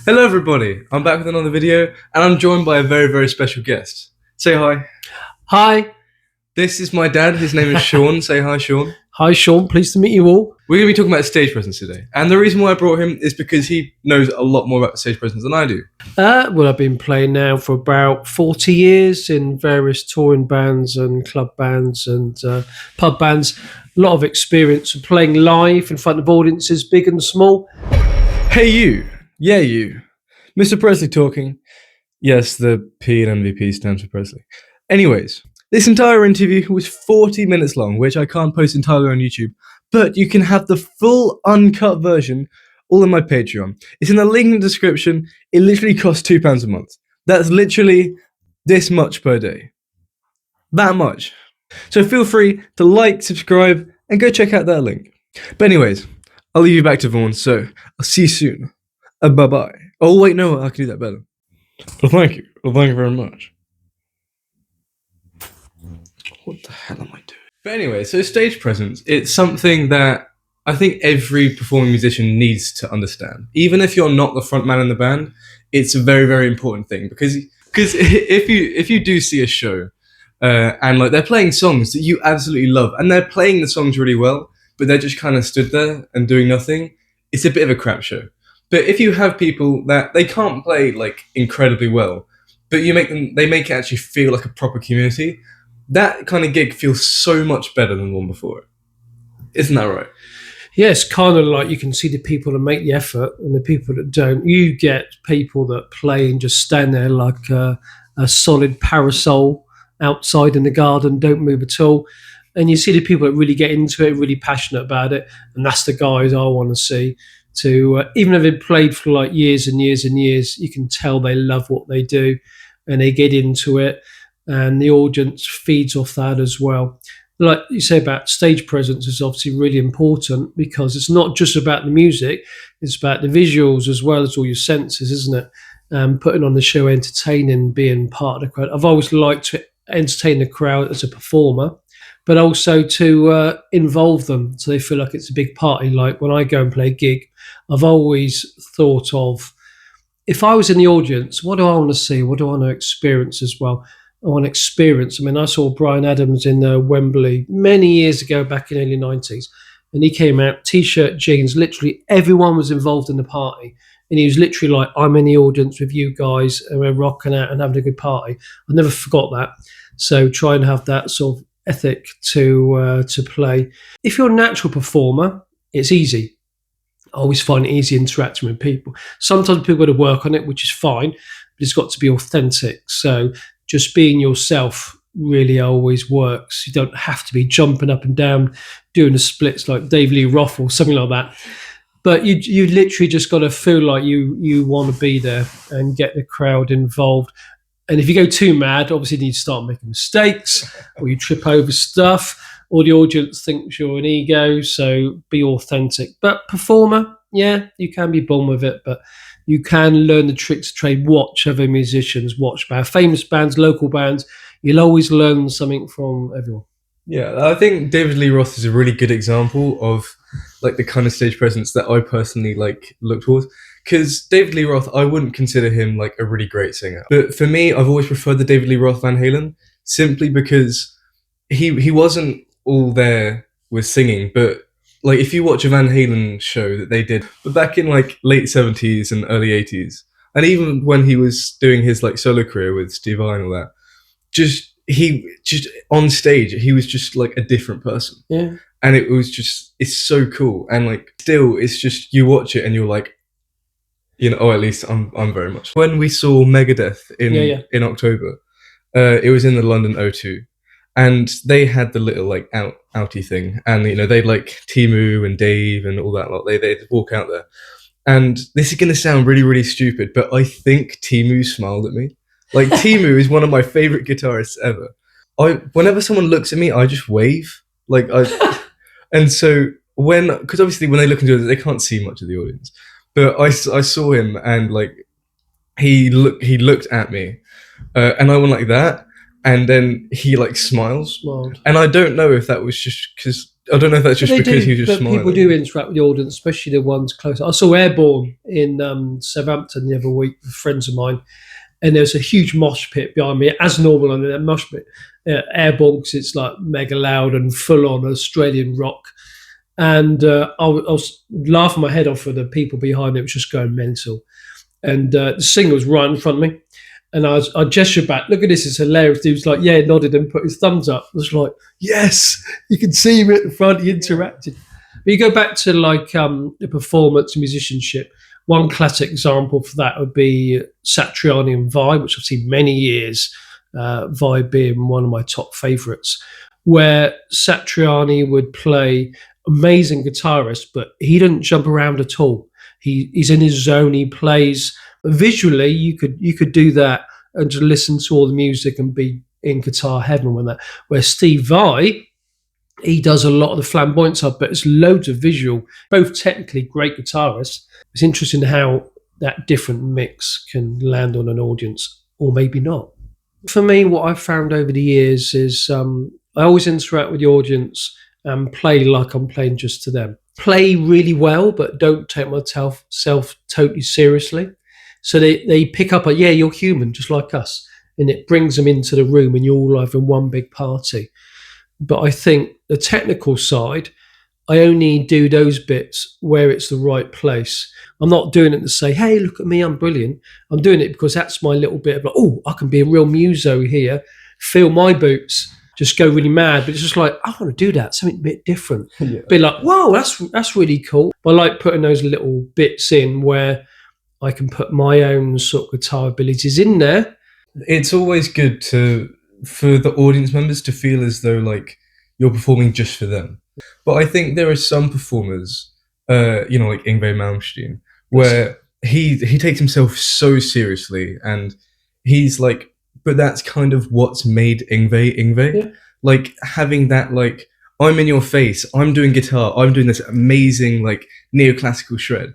Hello everybody, I'm back with another video and I'm joined by a very, very special guest. Say hi. Hi. This is my dad, his name is Shaun. Say hi, Shaun. Hi, Shaun. Pleased to meet you all. We're going to be talking about stage presence today. And the reason why I brought him is because he knows a lot more about stage presence than I do. Well, I've been playing now for about 40 years in various touring bands and club bands and pub bands. A lot of experience of playing live in front of audiences, big and small. Hey you, yeah you, Mr. Presley talking. Yes, the P in MVP stands for Presley. Anyways, this entire interview was 40 minutes long, which I can't post entirely on YouTube, but you can have the full uncut version all on my Patreon. It's in the link in the description. It literally costs £2 a month. That's literally this much per day. That much. So feel free to like, subscribe, and go check out that link. But anyways, I'll leave you back to Vaughan, so I'll see you soon. Bye-bye. Oh wait, no, I can do that better. Well, thank you. Well, thank you very much. What the hell am I doing? But anyway, so stage presence, it's something that I think every performing musician needs to understand. Even if you're not the front man in the band, it's a very, very important thing because if you do see a show and like they're playing songs that you absolutely love and they're playing the songs really well, but they're just kind of stood there and doing nothing, it's a bit of a crap show. But if you have people that they can't play like incredibly well, but they make it actually feel like a proper community, that kind of gig feels so much better than the one before it. Isn't that right? Yeah, it's kind of like you can see the people that make the effort and the people that don't. You get people that play and just stand there like a solid parasol outside in the garden, don't move at all. And you see the people that really get into it, really passionate about it. And that's the guys I want to see. Even if they've played for like years and years and years, you can tell they love what they do and they get into it. And the audience feeds off that as well. Like you say about stage presence is obviously really important because it's not just about the music, it's about the visuals as well as all your senses, isn't it? Putting on the show, entertaining, being part of the crowd. I've always liked to entertain the crowd as a performer, but also to involve them so they feel like it's a big party. Like when I go and play a gig, I've always thought of, if I was in the audience, what do I want to see? What do I want to experience as well? I want to experience. I mean, I saw Bryan Adams in Wembley many years ago, back in the early 90s, and he came out, T-shirt, jeans, literally everyone was involved in the party. And he was literally like, I'm in the audience with you guys, and we're rocking out and having a good party. I never forgot that. So try and have that sort of ethic to play. If you're a natural performer, it's easy. I always find it easy interacting with people. Sometimes people got to work on it, which is fine, but it's got to be authentic. So just being yourself really always works. You don't have to be jumping up and down, doing the splits like Dave Lee Roth or something like that. But you literally just got to feel like you want to be there and get the crowd involved. And if you go too mad, obviously you start making mistakes or you trip over stuff or the audience thinks you're an ego. So be authentic. But performer, yeah, you can be born with it, but you can learn the tricks of trade. Watch other musicians, watch famous bands, local bands. You'll always learn something from everyone. Yeah, I think David Lee Roth is a really good example of like the kind of stage presence that I personally like look towards. Because David Lee Roth, I wouldn't consider him like a really great singer. But for me, I've always preferred the David Lee Roth Van Halen simply because he wasn't all there with singing, but like if you watch a Van Halen show that they did back in like late 70s and early 80s, and even when he was doing his like solo career with Steve Vai and all that, he just on stage he was just like a different person. Yeah. And it's so cool. And like still it's just you watch it and you're like, you know, at least I'm very much. When we saw Megadeth in October, it was in the London O2, and they had the little like outie thing, and you know they'd like Timu and Dave and all that lot. They'd walk out there, and this is gonna sound really really stupid, but I think Timu smiled at me. Like Timu is one of my favorite guitarists ever. Whenever someone looks at me, I just wave. And so because obviously when they look into it, they can't see much of the audience. But I saw him and like he looked at me, and I went like that, and then he like smiles, Smiled. and I don't know if that was just because I don't know if that's just They because do, he was just but smiling. people do interact with the audience, especially the ones close. I saw Airborne in Southampton the other week with friends of mine, and there's a huge mosh pit behind me, as normal on that mosh pit. Airborne, because it's like mega loud and full on Australian rock. And I was laughing my head off with the people behind it, was just going mental. And the singer was right in front of me. And I gestured back, look at this, it's hilarious. He was like, yeah, nodded and put his thumbs up. I was like, yes, you can see him at the front, he interacted. But you go back to like the performance and musicianship. One classic example for that would be Satriani and Vi, which I've seen many years, Vi being one of my top favourites, where Satriani would play amazing guitarist, but he didn't jump around at all. He's in his zone, he plays visually. You could do that and just listen to all the music and be in guitar heaven with that. Where Steve Vai, he does a lot of the flamboyant stuff, but it's loads of visual. Both technically great guitarists. It's interesting how that different mix can land on an audience, or maybe not. For me, what I've found over the years is I always interact with the audience and play like I'm playing just to them. Play really well, but don't take myself totally seriously. So they pick up yeah, you're human, just like us. And it brings them into the room and you're all having one big party. But I think the technical side, I only do those bits where it's the right place. I'm not doing it to say, hey, look at me, I'm brilliant. I'm doing it because that's my little bit of like, oh, I can be a real muso here, feel my boots, just go really mad. But it's just like, I want to do that, something a bit different. Yeah. Be like, whoa, that's really cool. I like putting those little bits in where I can put my own sort of guitar abilities in there. It's always good for the audience members to feel as though like you're performing just for them. But I think there are some performers, like Yngwie Malmsteen, where he takes himself so seriously, and he's like, but that's kind of what's made Yngwie. Yeah. Like having that like, I'm in your face, I'm doing guitar, I'm doing this amazing like neoclassical shred,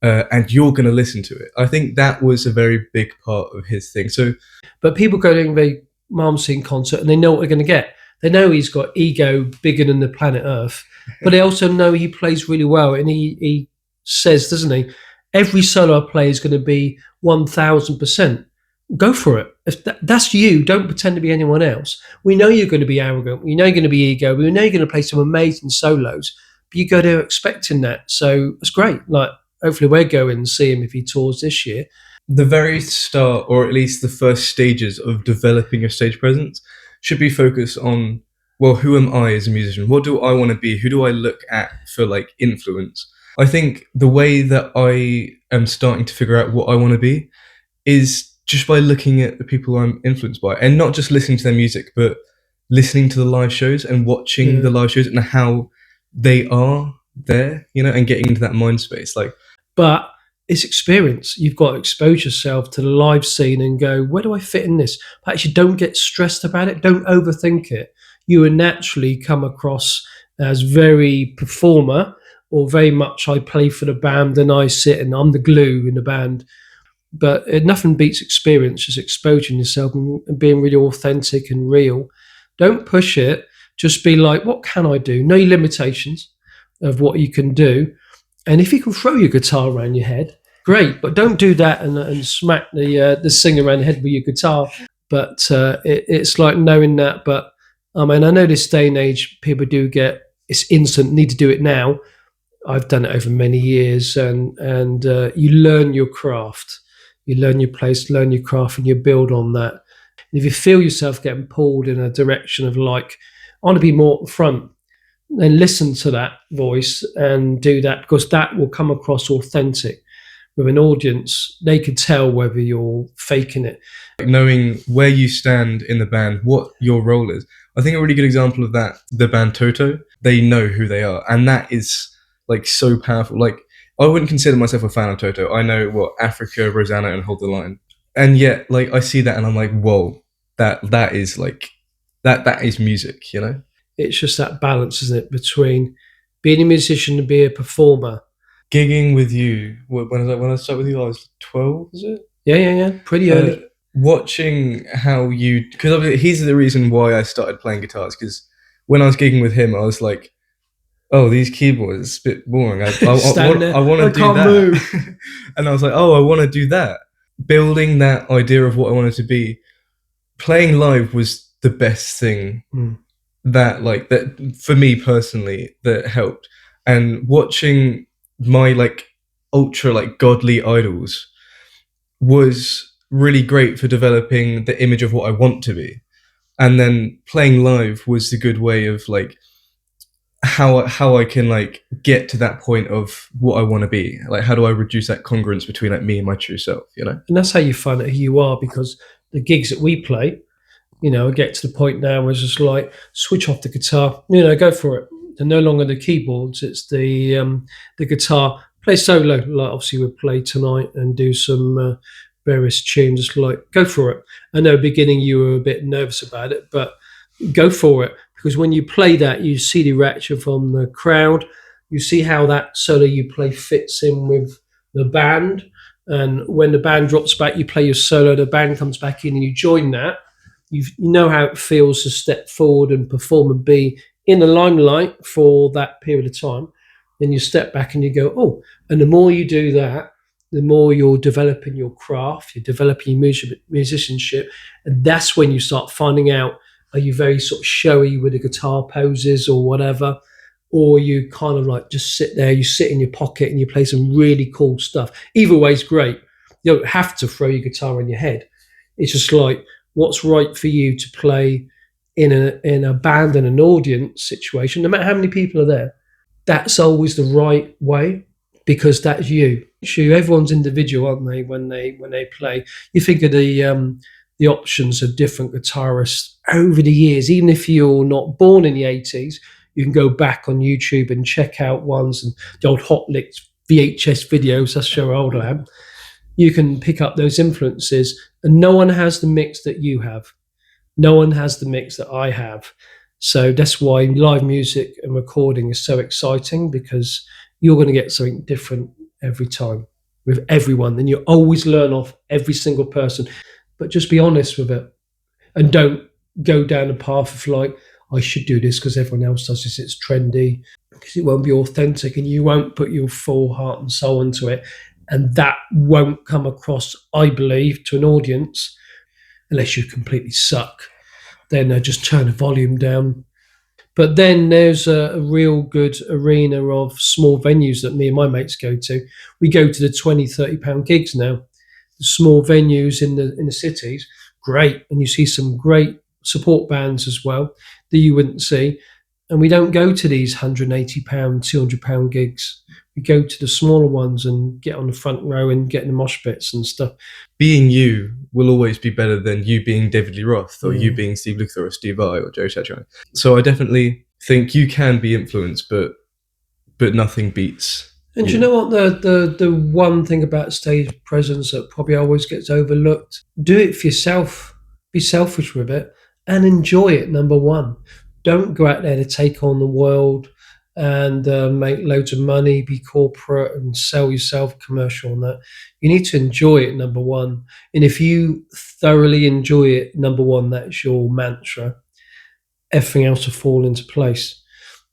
and you're going to listen to it. I think that was a very big part of his thing. So, but people go to Yngwie Malmsteen concert and they know what they're going to get. They know he's got ego bigger than the planet Earth, but they also know he plays really well. And he says, doesn't he, every solo I play is going to be 1000%. Go for it. If that's you. Don't pretend to be anyone else. We know you're going to be arrogant. We know you're going to be ego. We know you're going to play some amazing solos, but you go there expecting that. So it's great. Like, hopefully we're going and see him if he tours this year. The very start, or at least the first stages of developing your stage presence, should be focused on, well, who am I as a musician? What do I want to be? Who do I look at for like influence? I think the way that I am starting to figure out what I want to be is just by looking at the people I'm influenced by, and not just listening to their music, but listening to the live shows and watching the live shows and how they are there, and getting into that mind space. But it's experience. You've got to expose yourself to the live scene and go, where do I fit in this? But actually, don't get stressed about it. Don't overthink it. You will naturally come across as very performer, or very much I play for the band and I sit and I'm the glue in the band. But nothing beats experience, just exposing yourself and being really authentic and real. Don't push it. Just be like, what can I do? Know your limitations of what you can do. And if you can throw your guitar around your head, great. But don't do that and smack the singer around the head with your guitar. But it's like knowing that. But I mean, I know this day and age, people do get, it's instant, need to do it now. I've done it over many years, and you learn your craft. You learn your place, learn your craft, and you build on that. And if you feel yourself getting pulled in a direction of like, I want to be more at the front, then listen to that voice and do that, because that will come across authentic. With an audience, they could tell whether you're faking it. Knowing where you stand in the band, what your role is. I think a really good example of that, the band Toto, they know who they are. And that is like so powerful. Like, I wouldn't consider myself a fan of Toto. I know what Africa, Rosanna, and Hold the Line. And yet, like, I see that and I'm like, whoa, that is like, that is music, It's just that balance, isn't it, between being a musician and being a performer. Gigging with you, when I started with you, I was 12, is it? Yeah, pretty early. watching how you, because he's the reason why I started playing guitars. Because when I was gigging with him, I was like, oh, these keyboards, it's a bit boring. Stand there. I want I to do can't that. move. And I was like, oh, I want to do that. Building that idea of what I wanted to be, playing live was the best thing Mm. that for me personally that helped. And watching my like ultra like godly idols was really great for developing the image of what I want to be. And then playing live was the good way of like how I can like get to that point of what I want to be. Like how do I reduce that congruence between like me and my true self, you know? And that's how you find out who you are, because the gigs that we play, I get to the point now where it's just like switch off the guitar, go for it. They're no longer the keyboards; it's the guitar. Play solo, like obviously we'll play tonight and do some various tunes. Just like go for it. I know beginning you were a bit nervous about it, but go for it, because when you play that, you see the reaction from the crowd. You see how that solo you play fits in with the band, and when the band drops back, you play your solo. The band comes back in, and you join that. You know how it feels to step forward and perform and be in the limelight for that period of time. Then you step back and you go, oh, and the more you do that, the more you're developing your craft, you're developing your musicianship, and that's when you start finding out, are you very sort of showy with the guitar poses or whatever, or you kind of like just sit there, you sit in your pocket and you play some really cool stuff. Either way is great. You don't have to throw your guitar in your head. It's just like what's right for you to play in a band and an audience situation, no matter how many people are there. That's always the right way, because that's you. Sure, everyone's individual, aren't they? When they play, you think of the options of different guitarists over the years. Even if you're not born in the '80s, you can go back on YouTube and check out ones and the old Hot Licks VHS videos. That's how old I am. You can pick up those influences, and no one has the mix that you have. No one has the mix that I have. So that's why live music and recording is so exciting, because you're going to get something different every time with everyone. And you always learn off every single person. But just be honest with it, and don't go down the path of like, I should do this because everyone else does this, it's trendy, because it won't be authentic and you won't put your full heart and soul into it. And that won't come across, I believe, to an audience unless you completely suck. Then just turn the volume down. But then there's a real good arena of small venues that me and my mates go to. We go to the 20, £30 gigs now. The small venues in the cities, great. And you see some great support bands as well that you wouldn't see. And we don't go to these £180, £200 gigs. We go to the smaller ones and get on the front row and get in the mosh pits and stuff. Being you will always be better than you being David Lee Roth or you Mm. being Steve Lukather or Steve Vai or Joe Satriani. So I definitely think you can be influenced, but nothing beats. And do you know what the one thing about stage presence that probably always gets overlooked? Do it for yourself. Be selfish with it and enjoy it. Number one, don't go out there to take on the world and make loads of money, be corporate and sell yourself commercial and that. You need to enjoy it. Number one, and if you thoroughly enjoy it, number one, that's your mantra. Everything else will fall into place.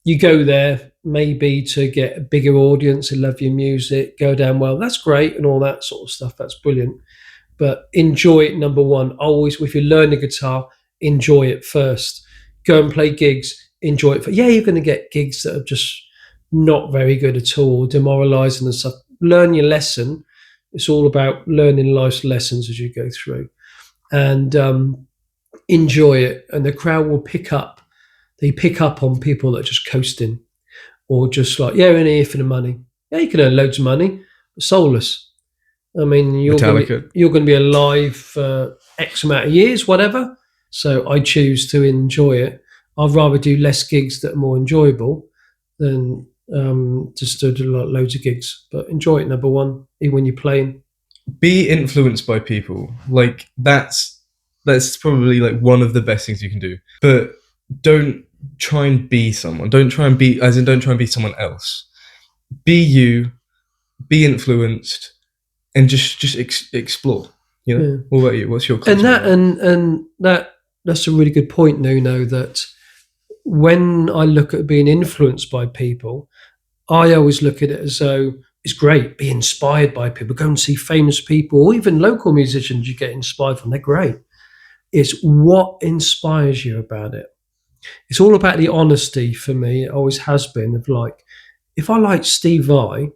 You go there maybe to get a bigger audience and love your music, go down well. That's great and all that sort of stuff. That's brilliant. But enjoy it, number one. Always, if you learn the guitar, enjoy it first. Go and play gigs, enjoy it. Yeah, you're going to get gigs that are just not very good at all, demoralizing and stuff. Learn your lesson. It's all about learning life's lessons as you go through. And enjoy it. And the crowd will pick up. They pick up on people that are just coasting or just like, yeah, we're in here for the money. Yeah, you can earn loads of money, but soulless. I mean, you're going to be alive for X amount of years, whatever. So I choose to enjoy it. I'd rather do less gigs that are more enjoyable than just to do like loads of gigs. But enjoy it, number one, even when you're playing. Be influenced by people. Like that's probably like one of the best things you can do. But don't try and be someone. Don't try and be someone else. Be you. Be influenced, and just explore. You know. Yeah. What about you? What's your And closing remark? that's a really good point, Nuno, that when I look at being influenced by people, I always look at it as though it's great, be inspired by people, go and see famous people, or even local musicians you get inspired from. They're great. It's what inspires you about it. It's all about the honesty for me. It always has been of like, if I like Steve Vai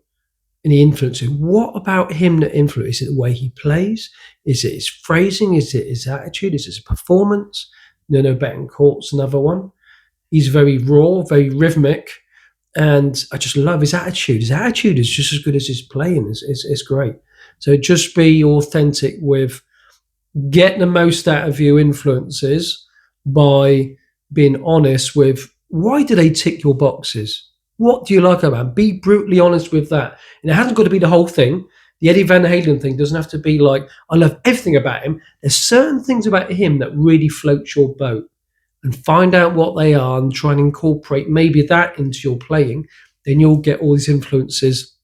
and he influences, what about him that influences? Is it the way he plays? Is it his phrasing? Is it his attitude? Is it his performance? Nuno Betancourt's another one. He's very raw, very rhythmic, and I just love his attitude. His attitude is just as good as his playing. It's great. So just be authentic with get the most out of your influences by being honest with why do they tick your boxes? What do you like about them? Be brutally honest with that. And it hasn't got to be the whole thing. The Eddie Van Halen thing doesn't have to be like, I love everything about him. There's certain things about him that really floats your boat and find out what they are and try and incorporate maybe that into your playing. Then you'll get all these influences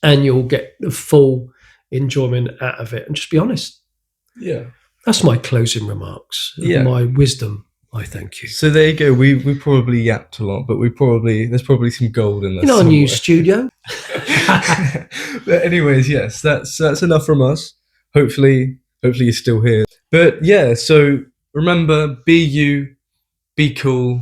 and you'll get the full enjoyment out of it. And just be honest. Yeah. That's my closing remarks. Yeah. My wisdom. I thank you. So there you go. We probably yapped a lot, but there's probably some gold in there. In our new studio. But anyways, yes, that's enough from us. Hopefully you're still here. But yeah, so remember, be you, be cool,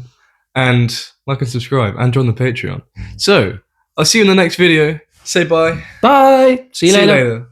and like and subscribe, and join the Patreon. So I'll see you in the next video. Say bye. Bye. See you later.